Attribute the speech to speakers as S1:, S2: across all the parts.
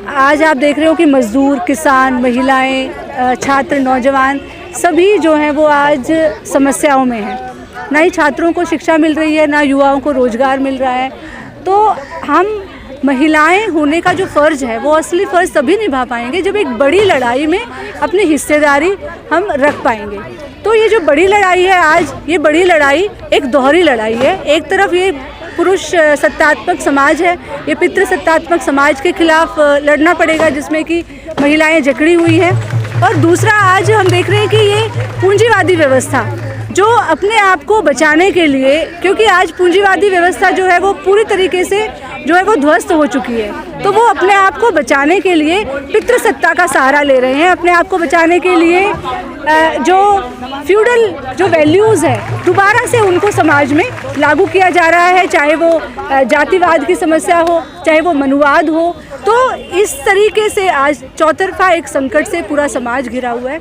S1: आज आप देख रहे हो कि मज़दूर, किसान, महिलाएं, छात्र, नौजवान सभी जो हैं वो आज समस्याओं में हैं। ना ही छात्रों को शिक्षा मिल रही है, ना युवाओं को रोज़गार मिल रहा है। तो हम महिलाएं होने का जो फ़र्ज़ है वो असली फ़र्ज़ तभी निभा पाएंगे जब एक बड़ी लड़ाई में अपनी हिस्सेदारी हम रख पाएंगे। तो ये जो बड़ी लड़ाई है आज, ये बड़ी लड़ाई एक दोहरी लड़ाई है। एक तरफ ये पुरुष सत्तात्मक समाज है, ये पितृ सत्तात्मक समाज के खिलाफ लड़ना पड़ेगा जिसमें कि महिलाएं जकड़ी हुई हैं, और दूसरा आज हम देख रहे हैं कि ये पूंजीवादी व्यवस्था जो अपने आप को बचाने के लिए, क्योंकि आज पूंजीवादी व्यवस्था जो है वो पूरी तरीके से जो है वो ध्वस्त हो चुकी है, तो वो अपने आप को बचाने के लिए पितृसत्ता का सहारा ले रहे हैं। अपने आप को बचाने के लिए जो फ्यूडल जो वैल्यूज़ है दोबारा से उनको समाज में लागू किया जा रहा है, चाहे वो जातिवाद की समस्या हो, चाहे वो मनुवाद हो। तो इस तरीके से आज चौतरफा एक संकट से पूरा समाज घिरा हुआ है।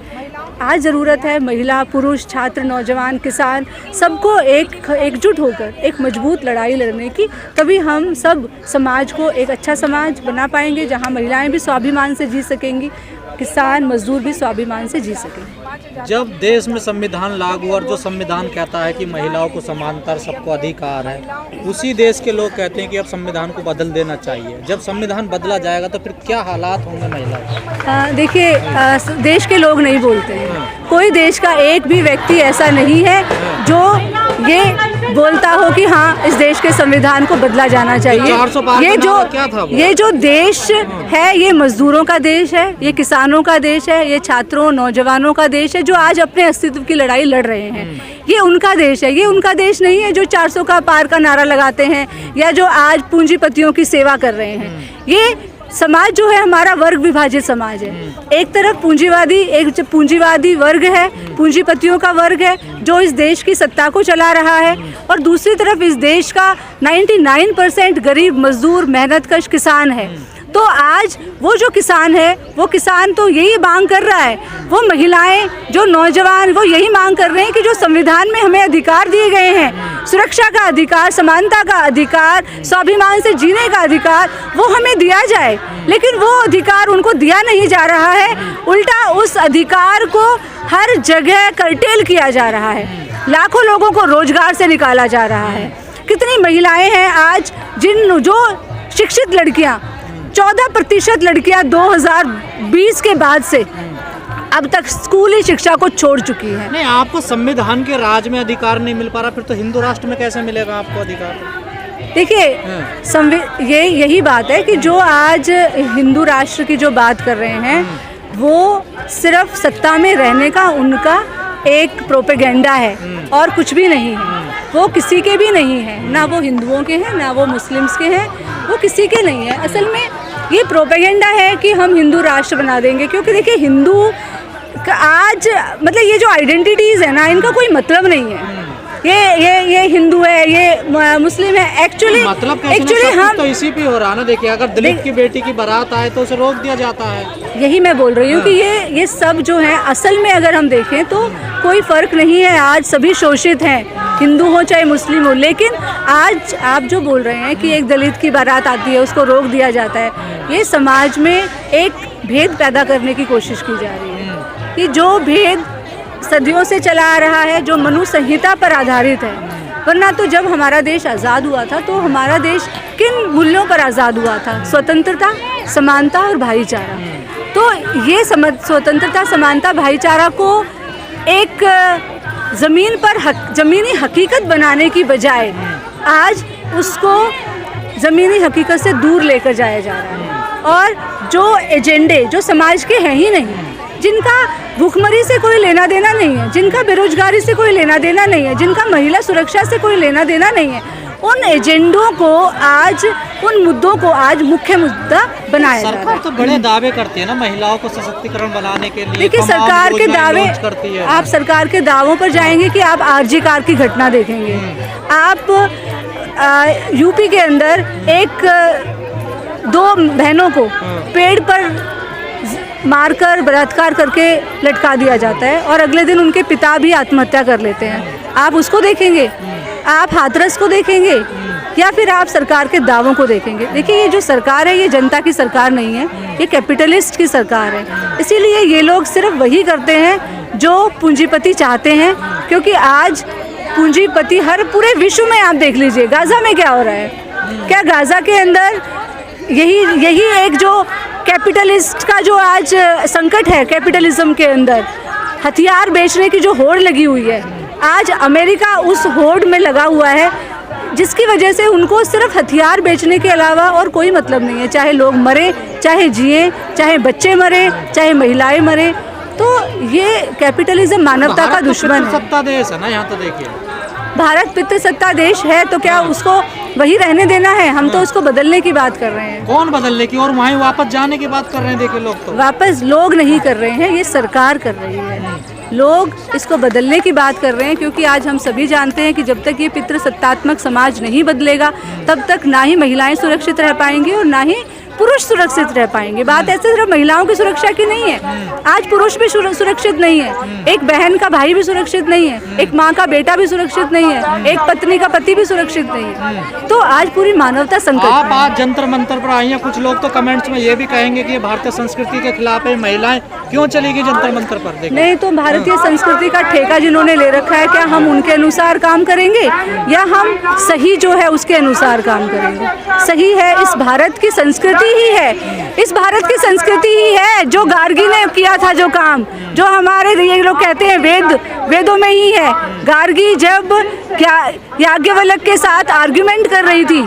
S1: आज ज़रूरत है महिला, पुरुष, छात्र, नौजवान, किसान सबको एकजुट होकर एक मजबूत लड़ाई लड़ने की, तभी हम सब समाज को एक अच्छा समाज बना पाएंगे जहां महिलाएं भी स्वाभिमान से जी सकेंगी, किसान, मजदूर भी स्वाभिमान से जी सकेंगे।
S2: जब देश में संविधान लागू और जो संविधान कहता है कि महिलाओं को समानता, सबको अधिकार है, उसी देश के लोग कहते हैं कि अब संविधान को बदल देना चाहिए। जब संविधान बदला जाएगा तो फिर क्या हालात होंगे महिलाओं?
S1: देखिए, देश के लोग नहीं बोलते हैं। कोई देश का एक भी व्यक्ति ऐसा नहीं है जो ये बोलता हो कि हाँ इस देश के संविधान को बदला जाना चाहिए। ये जो देश है ये मजदूरों का देश है, ये किसानों का देश है, ये छात्रों, नौजवानों का देश है जो आज अपने अस्तित्व की लड़ाई लड़ रहे हैं। ये उनका देश है, ये उनका देश नहीं है जो 400 का पार का नारा लगाते हैं या जो आज पूंजीपतियों की सेवा कर रहे हैं। ये समाज जो है हमारा वर्ग विभाजित समाज है। एक तरफ पूंजीवादी वर्ग है, पूंजीपतियों का वर्ग है जो इस देश की सत्ता को चला रहा है, और दूसरी तरफ इस देश का 99% गरीब, मजदूर, मेहनतकश किसान है। तो आज वो जो किसान है, वो किसान तो यही मांग कर रहा है, वो महिलाएं, जो नौजवान, वो यही मांग कर रहे हैं कि जो संविधान में हमें अधिकार दिए गए हैं, सुरक्षा का अधिकार, समानता का अधिकार, स्वाभिमान से जीने का अधिकार, वो हमें दिया जाए। लेकिन वो अधिकार उनको दिया नहीं जा रहा है, उल्टा उस अधिकार को हर जगह कर्टेल किया जा रहा है। लाखों लोगों को रोजगार से निकाला जा रहा है। कितनी महिलाएं हैं आज जो शिक्षित लड़कियां, 14% लड़कियां 2020 के बाद से अब तक स्कूली शिक्षा को छोड़ चुकी है।
S2: नहीं, आपको संविधान के राज में अधिकार नहीं मिल पा रहा, फिर तो हिंदू राष्ट्र में कैसे मिलेगा आपको अधिकार?
S1: देखिए, यही बात है कि जो आज हिंदू राष्ट्र की जो बात कर रहे हैं वो सिर्फ सत्ता में रहने का उनका एक प्रोपेगेंडा है और कुछ भी नहीं है। वो किसी के भी नहीं है, ना वो हिंदुओं के हैं, ना वो मुस्लिम्स के हैं, वो किसी के नहीं है। असल में ये प्रोपेगेंडा है कि हम हिंदू राष्ट्र बना देंगे, क्योंकि देखिए हिंदू आज मतलब ये जो आइडेंटिटीज़ है ना, इनका कोई मतलब नहीं है। ये हिंदू है, ये मुस्लिम है, एक्चुअली हम
S2: तो इसी पे हो रहा ना। देखिए, अगर दलित की बेटी की बारात आए तो उसे रोक दिया जाता है।
S1: यही मैं बोल रही हूँ कि ये सब जो है असल में अगर हम देखें तो कोई फ़र्क नहीं है। आज सभी शोषित हैं, हिंदू हो चाहे मुस्लिम हो। लेकिन आज आप जो बोल रहे हैं कि एक दलित की बारात आती है उसको रोक दिया जाता है, ये समाज में एक भेद पैदा करने की कोशिश की जा रही है। कि जो भेद सदियों से चला आ रहा है, जो मनु संहिता पर आधारित है। वरना तो जब हमारा देश आज़ाद हुआ था तो हमारा देश किन मूल्यों पर आज़ाद हुआ था? स्वतंत्रता, समानता और भाईचारा। तो ये स्वतंत्रता, समानता, भाईचारा को एक ज़मीनी हकीकत बनाने की बजाय आज उसको ज़मीनी हकीकत से दूर लेकर जाया जा रहा है। और जो एजेंडे जो समाज के हैं ही नहीं, जिनका भूखमरी से कोई लेना देना नहीं है, जिनका बेरोजगारी से कोई लेना देना नहीं है, जिनका महिला सुरक्षा से कोई लेना देना नहीं है, उन एजेंडों को आज, उन मुद्दों को आज मुख्य मुद्दा बनाया जा रहा है।
S2: सरकार तो बड़े दावे करती है ना महिलाओं को सशक्तिकरण बनाने के लिए।
S1: देखिए, सरकार के दावे, आप सरकार के दावों पर जाएंगे कि आप आरजी कार की घटना देखेंगे। आप यूपी के अंदर दो बहनों को पेड़ पर मारकर बलात्कार करके लटका दिया जाता है और अगले दिन उनके पिता भी आत्महत्या कर लेते हैं। आप उसको देखेंगे, आप हाथरस को देखेंगे, या फिर आप सरकार के दावों को देखेंगे। देखिए, ये जो सरकार है ये जनता की सरकार नहीं है, ये कैपिटलिस्ट की सरकार है। इसीलिए ये लोग सिर्फ वही करते हैं जो पूंजीपति चाहते हैं, क्योंकि आज पूंजीपति हर पूरे विश्व में, आप देख लीजिए गाज़ा में क्या हो रहा है। क्या गाज़ा के अंदर यही एक जो कैपिटलिस्ट का जो आज संकट है, कैपिटलिज्म के अंदर हथियार बेचने की जो होड़ लगी हुई है, आज अमेरिका उस होड़ में लगा हुआ है, जिसकी वजह से उनको सिर्फ हथियार बेचने के अलावा और कोई मतलब नहीं है। चाहे लोग मरे, चाहे जिए, चाहे बच्चे मरे, चाहे महिलाएं मरे। तो ये कैपिटलिज्म मानवता का दुश्मन है।
S2: सत्ता देश है ना, यहाँ तो देखिए
S1: भारत पितृसत्ता देश है, तो क्या उसको वही रहने देना है? हम तो उसको बदलने की बात कर रहे हैं।
S2: कौन बदलने की और वहीं वापस जाने की बात कर रहे हैं। देखिए लोग तो
S1: वापस लोग नहीं कर रहे हैं, ये सरकार कर रही है। लोग इसको बदलने की बात कर रहे हैं, क्योंकि आज हम सभी जानते हैं कि जब तक ये पितृसत्तात्मक समाज नहीं बदलेगा तब तक ना ही महिलाएं सुरक्षित रह पाएंगी और ना ही पुरुष सुरक्षित रह पाएंगे। बात ऐसे सिर्फ महिलाओं की सुरक्षा की नहीं है, आज पुरुष भी सुरक्षित नहीं है, एक बहन का भाई भी सुरक्षित नहीं है, एक माँ का बेटा भी सुरक्षित नहीं है, एक पत्नी का पति भी सुरक्षित नहीं है। तो आज पूरी मानवता संकट।
S2: आप आज जंतर मंतर पर आई हैं, कुछ लोग तो कमेंट्स में ये भी कहेंगे कि भारतीय संस्कृति के खिलाफ है, महिलाएं क्यों चलेगी जंतर मंतर पर? देखिए,
S1: नहीं तो भारतीय संस्कृति का ठेका जिन्होंने ले रखा है, क्या हम उनके अनुसार काम करेंगे या हम सही जो है उसके अनुसार काम करेंगे? सही है इस भारत की संस्कृति ही है, इस भारत की संस्कृति ही है जो गार्गी ने किया था, जो काम जो हमारे ये लोग कहते हैं वेदों में ही है। गार्गी जब याज्ञवल्क्य के साथ आर्ग्यूमेंट कर रही थी,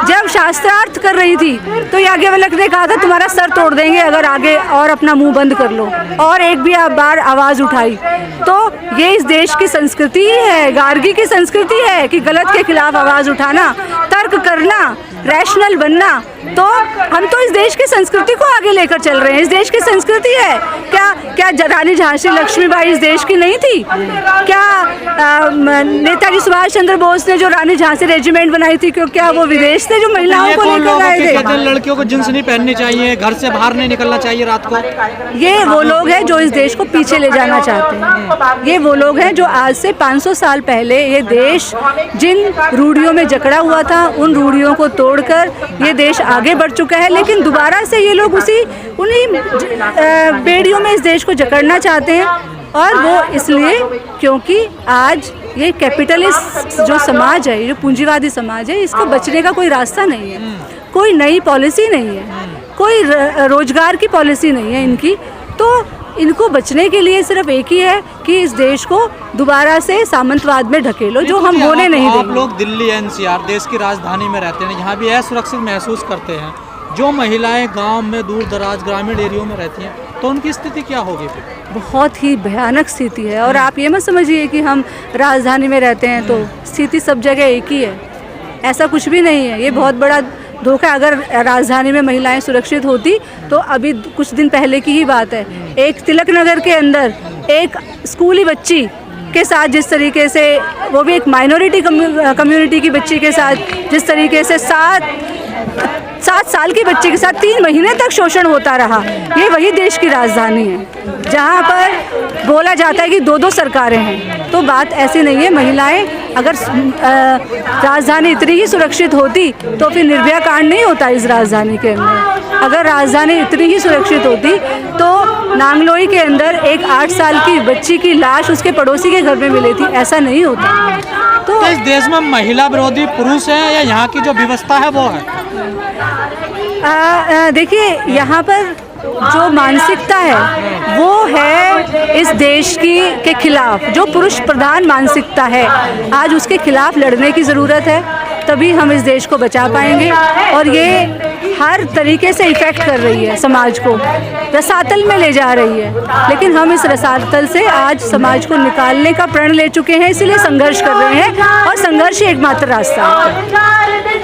S1: जब शास्त्रार्थ कर रही थी, तो याज्ञवल्क्य ने कहा था तुम्हारा सर तोड़ देंगे अगर आगे और अपना मुंह बंद कर लो, और एक भी बार आवाज़ उठाई। तो ये इस देश की संस्कृति ही है, गार्गी की संस्कृति है कि गलत के खिलाफ आवाज़ उठाना, तर्क करना, रैशनल बनना। तो हम तो इस देश की संस्कृति को आगे लेकर चल रहे हैं, इस देश की संस्कृति है। क्या रानी झांसी लक्ष्मीबाई इस देश की नहीं थी? क्या नेताजी सुभाष चंद्र बोस ने जो रानी झांसी रेजिमेंट बनाई थी, क्यों क्या वो विदेश से जो महिलाओं को लेकर आए थे?
S2: लड़कियों को जींस नहीं पहननी चाहिए, घर से बाहर नहीं निकलना चाहिए रात को।
S1: ये वो लोग हैं जो इस देश को पीछे ले जाना चाहते हैं। ये वो लोग हैं जो आज से 500 साल पहले ये देश जिन रूढ़ियों में जकड़ा हुआ था, उन रूढ़ियों को तोड़कर ये देश आगे बढ़ चुका है, लेकिन दोबारा से ये लोग उन्हीं बेड़ियों में इस देश को जकड़ना चाहते हैं। और वो इसलिए क्योंकि आज ये कैपिटलिस्ट जो समाज है, जो पूंजीवादी समाज है, इसको बचने का कोई रास्ता नहीं है, कोई नई पॉलिसी नहीं है, कोई रोजगार की पॉलिसी नहीं है इनकी। तो इनको बचने के लिए सिर्फ एक ही है कि इस देश को दोबारा से सामंतवाद में ढकेलो, जो हम होने नहीं देंगे।
S2: आप लोग दिल्ली एनसीआर देश की राजधानी में रहते हैं, यहाँ भी असुरक्षित महसूस करते हैं। जो महिलाएं गांव में दूर दराज ग्रामीण एरियो में रहती हैं, तो उनकी स्थिति क्या होगी फिर?
S1: बहुत ही भयानक स्थिति है। और आप ये मत समझिए कि हम राजधानी में रहते हैं तो स्थिति सब जगह एक ही है, ऐसा कुछ भी नहीं है। ये बहुत बड़ा धोखा। अगर राजधानी में महिलाएं सुरक्षित होती तो अभी कुछ दिन पहले की ही बात है, एक तिलक नगर के अंदर एक स्कूली बच्ची के साथ जिस तरीके से, वो भी एक माइनॉरिटी कम्युनिटी की बच्ची के साथ जिस तरीके से 7 साल की बच्ची के साथ 3 महीने तक शोषण होता रहा, ये वही देश की राजधानी है जहाँ पर बोला जाता है कि 2-2 सरकारें हैं। तो बात ऐसी नहीं है। महिलाएं अगर राजधानी इतनी ही सुरक्षित होती तो फिर निर्भया कांड नहीं होता इस राजधानी के अंदर। अगर राजधानी इतनी ही सुरक्षित होती तो नांगलोई के अंदर एक 8 साल की बच्ची की लाश उसके पड़ोसी के घर में मिली थी, ऐसा नहीं होता।
S2: तो इस देश में महिला विरोधी पुरुष है या यहाँ की जो व्यवस्था है वो है?
S1: देखिए, यहाँ पर जो मानसिकता है वो है इस देश के खिलाफ, जो पुरुष प्रधान मानसिकता है, आज उसके खिलाफ लड़ने की ज़रूरत है, तभी हम इस देश को बचा पाएंगे। और ये हर तरीके से इफ़ेक्ट कर रही है समाज को, रसातल में ले जा रही है, लेकिन हम इस रसातल से आज समाज को निकालने का प्रण ले चुके हैं, इसीलिए संघर्ष कर रहे हैं और संघर्ष ही एकमात्र रास्ता है।